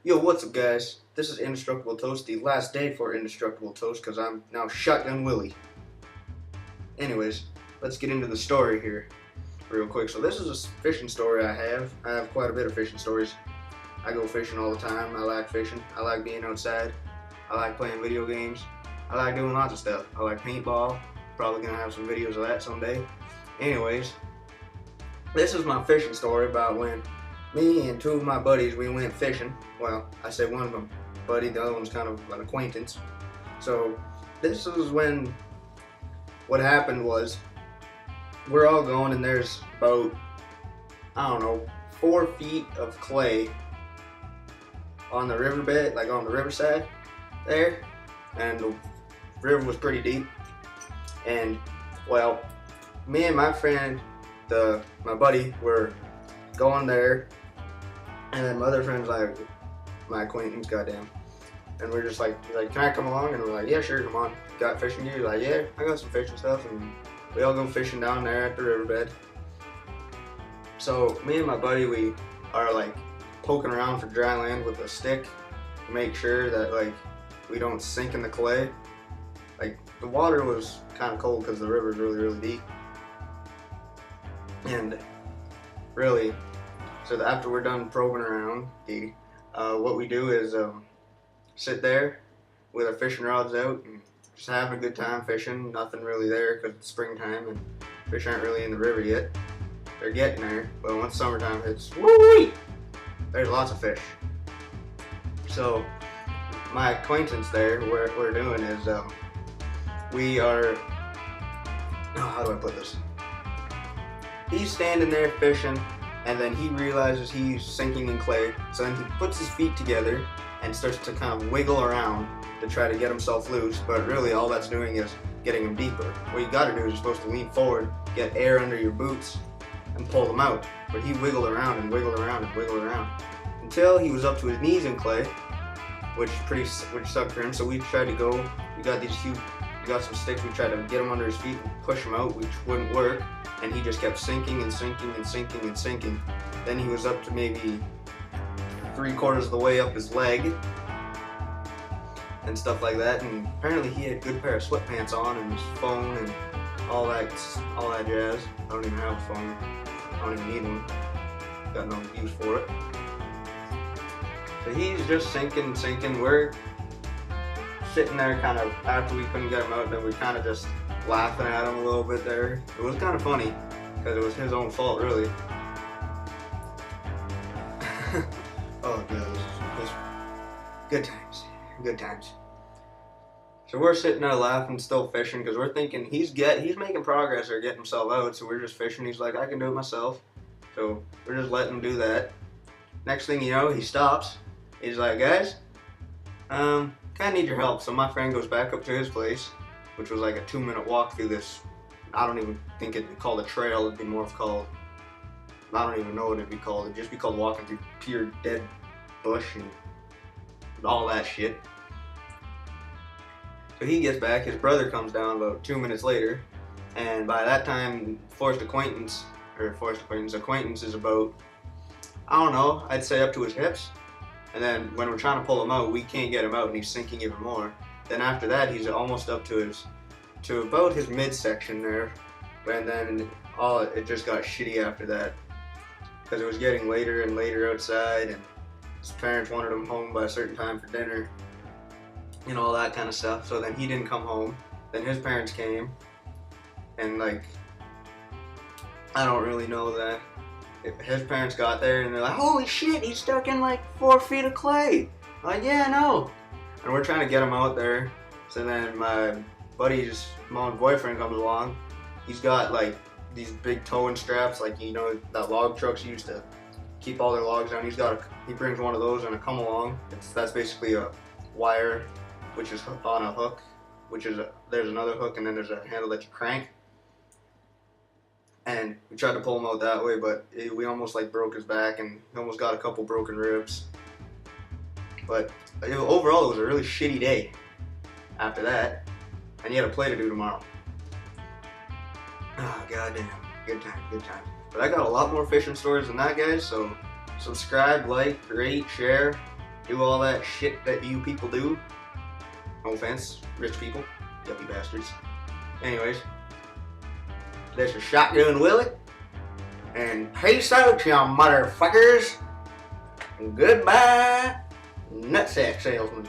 Yo, what's up, guys? This is Indestructible Toast, the last day for Indestructible Toast, because I'm now Shotgun Willie. Anyways, let's get into the story here real quick. So this is a fishing story I have. I have quite a bit of fishing stories. I go fishing all the time. I like fishing. I like being outside. I like playing video games. I like doing lots of stuff. I like paintball. Probably going to have some videos of that someday. Anyways, this is my fishing story about when me and two of my buddies, we went fishing. Well, I say one of them buddy, the other one's kind of an acquaintance. So this is when what happened was we're all going and there's about, I don't know, 4 feet of clay on the riverbed, like on the riverside there, and the river was pretty deep. And well, me and my friend, my buddy, were going there, and then my other friend's like, my acquaintance, goddamn, and we're just like, he's like, can I come along? And we're like, yeah, sure, come on. Got fishing gear? He's like, yeah, I got some fishing stuff, and we all go fishing down there at the riverbed. So me and my buddy, we are like poking around for dry land with a stick to make sure that like we don't sink in the clay. Like the water was kind of cold because the river's really deep, and really, so after we're done probing around, what we do is sit there with our fishing rods out and just having a good time fishing. Nothing really there because it's springtime and fish aren't really in the river yet. They're getting there, but once summertime hits, woo-wee, there's lots of fish. So my acquaintance there, what we're doing is we are, how do I put this? He's standing there fishing, and then he realizes he's sinking in clay, so then he puts his feet together and starts to kind of wiggle around to try to get himself loose, but really all that's doing is getting him deeper. What you gotta do is you're supposed to lean forward, get air under your boots, and pull them out. But he wiggled around and wiggled around and wiggled around until he was up to his knees in clay, which sucked for him. So we tried to go, we got some sticks, we tried to get him under his feet and push him out, which wouldn't work, and he just kept sinking and sinking and sinking and sinking. Then he was up to maybe 3/4 of the way up his leg and stuff like that, and apparently he had a good pair of sweatpants on and his phone and all that jazz. I don't even have a phone. I don't even need one. Got no use for it. So he's just sinking. We're sitting there kind of, after we couldn't get him out, then we kind of just laughing at him a little bit there. It was kind of funny because it was his own fault, really. Oh god, this was good times. So we're sitting there laughing, still fishing, because we're thinking he's making progress or getting himself out. So we're just fishing. He's like, I can do it myself. So we're just letting him do that. Next thing you know, he stops. He's like, guys, kind of need your help. So my friend goes back up to his place, which was like a 2-minute walk through this. I don't even think it'd be called a trail. It'd be more of called, I don't even know what it'd be called. It'd just be called walking through pure dead bush and all that shit. So he gets back, his brother comes down about 2 minutes later, and by that time, acquaintance is about, I don't know, I'd say up to his hips. And then when we're trying to pull him out, we can't get him out and he's sinking even more. Then after that, he's almost up to about his midsection there. And then it just got shitty after that, because it was getting later and later outside, and his parents wanted him home by a certain time for dinner and all that kind of stuff. So then he didn't come home. Then his parents came, and like, I don't really know that. His parents got there and they're like, holy shit, he's stuck in like 4 feet of clay. I'm like, yeah, I know. And we're trying to get him out there. So then my buddy's mom's boyfriend comes along. He's got like these big towing straps, like, you know, that log trucks use to keep all their logs down. He brings one of those and a come along. That's basically a wire, which is on a hook, there's another hook, and then there's a handle that you crank. And we tried to pull him out that way, but we almost like broke his back, and he almost got a couple broken ribs. But overall, it was a really shitty day after that, and you had a play to do tomorrow. Oh, goddamn. Good time. But I got a lot more fishing stories than that, guys, so subscribe, like, rate, share, do all that shit that you people do. No offense, rich people, yuppie bastards. Anyways, this is Shotgun Willie, and peace out, you motherfuckers. Goodbye, nutsack salesmen.